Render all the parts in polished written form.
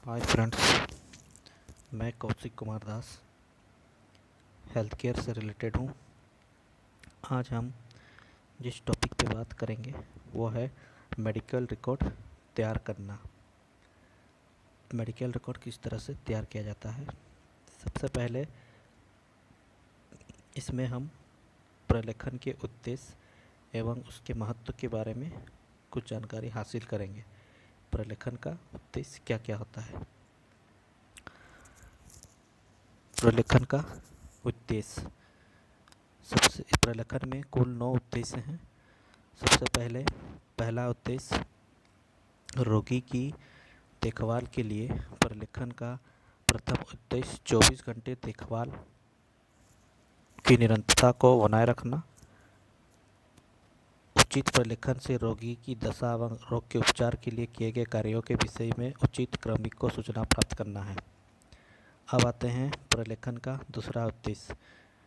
Hi friends, मैं Kaushik Kumar Das health care से related हूँ। आज हम जिस टॉपिक पे बात करेंगे वो है मेडिकल रिकॉर्ड तैयार करना। मेडिकल रिकॉर्ड किस तरह से तैयार किया जाता है। सबसे पहले इसमें हम प्रलेखन के उद्देश्य एवं उसके महत्व के बारे में कुछ जानकारी हासिल करेंगे। प्रलेखन का उद्देश्य क्या क्या होता है। प्रलेखन का उद्देश्य, सबसे प्रलेखन में कुल 9 उद्देश्य हैं। सबसे पहला उद्देश्य रोगी की देखभाल के लिए प्रलेखन का प्रथम उद्देश्य 24 घंटे देखभाल की निरंतरता को बनाए रखना। उचित प्रलेखन से रोगी की दशा एवं रोग के उपचार के लिए किए गए कार्यों के विषय में उचित क्रमिक को सूचना प्राप्त करना है। अब आते हैं प्रलेखन का दूसरा उद्देश्य।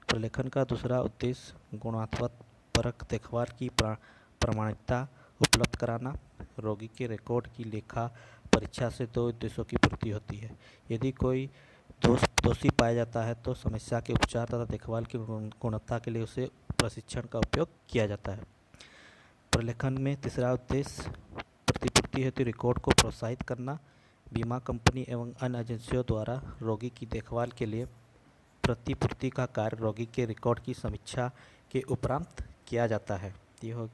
प्रलेखन का दूसरा उद्देश्य गुणात्मक परख देखभाल की प्रामाणिकता उपलब्ध कराना। रोगी के रिकॉर्ड की लेखा परीक्षा से 2 उद्देश्यों की पूर्ति होती है। यदि कोई दोषी पाया जाता है तो समस्या के उपचार तथा देखभाल की गुणवत्ता के लिए उसे प्रशिक्षण का उपयोग किया जाता है। प्रलेखन में तीसरा उद्देश्य प्रतिपूर्ति हेतु रिकॉर्ड को प्रोत्साहित करना। बीमा कंपनी एवं अन्य एजेंसियों द्वारा रोगी की देखभाल के लिए प्रतिपूर्ति का कार्य रोगी के रिकॉर्ड की समीक्षा के उपरांत किया जाता है। यह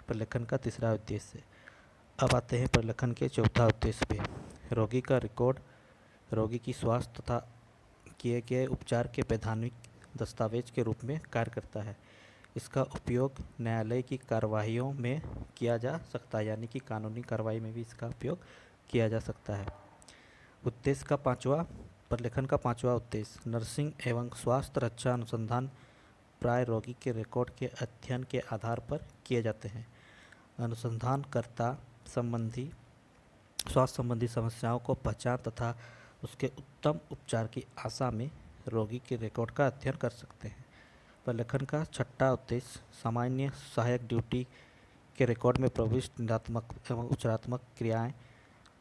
प्रलेखन का तीसरा उद्देश्य। अब आते हैं प्रलेखन के चौथा उद्देश्य पे। रोगी का रिकॉर्ड रोगी की स्वास्थ्य तथा किए गए उपचार के वैधानिक दस्तावेज के रूप में कार्य करता है। इसका उपयोग न्यायालय की कार्यवाहियों में किया जा सकता है, यानी कि कानूनी कार्रवाई में भी इसका उपयोग किया जा सकता है। उद्देश्य का प्रलेखन का पांचवा उद्देश्य नर्सिंग एवं स्वास्थ्य रक्षा अनुसंधान प्राय रोगी के रिकॉर्ड के अध्ययन के आधार पर किए जाते हैं। अनुसंधानकर्ता स्वास्थ्य संबंधी समस्याओं को पहचान तथा उसके उत्तम उपचार की आशा में रोगी के रिकॉर्ड का अध्ययन कर सकते हैं। प्रलेखन का छठा उद्देश्य सामान्य सहायक ड्यूटी के रिकॉर्ड में प्रविष्ट निरात्मक एवं उपचारात्मक क्रियाएं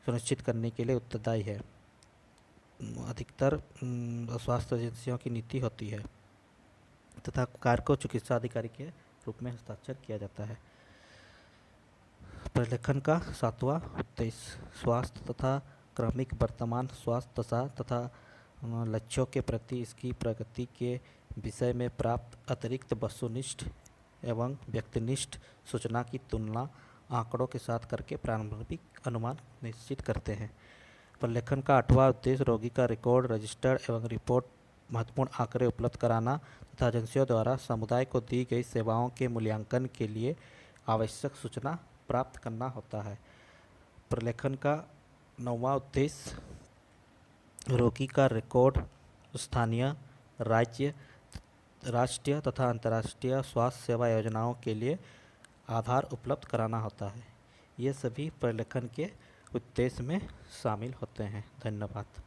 सुनिश्चित करने के लिए उत्तरदायी है। अधिकतर स्वास्थ्य एजेंसियों की नीति होती है तथा कार्य को चिकित्सा अधिकारी के रूप में हस्ताक्षर किया जाता है। प्रलेखन का सातवां उद्देश्य स्वास्थ्य तथा क्रमिक वर्तमान स्वास्थ्य दशा तथा लक्ष्यों के प्रति इसकी प्रगति के विषय में प्राप्त अतिरिक्त वस्तुनिष्ठ एवं व्यक्तिनिष्ठ सूचना की तुलना आंकड़ों के साथ करके प्रारंभिक अनुमान निश्चित करते हैं। प्रलेखन का आठवां उद्देश्य रोगी का रिकॉर्ड रजिस्टर एवं रिपोर्ट महत्वपूर्ण आंकड़े उपलब्ध कराना तथा एजेंसियों द्वारा समुदाय को दी गई सेवाओं के मूल्यांकन के लिए आवश्यक सूचना प्राप्त करना होता है। प्रलेखन का नौवां उद्देश्य रोगी का रिकॉर्ड स्थानीय राष्ट्रीय तथा अंतर्राष्ट्रीय स्वास्थ्य सेवा योजनाओं के लिए आधार उपलब्ध कराना होता है। ये सभी प्रलेखन के उद्देश्य में शामिल होते हैं। धन्यवाद।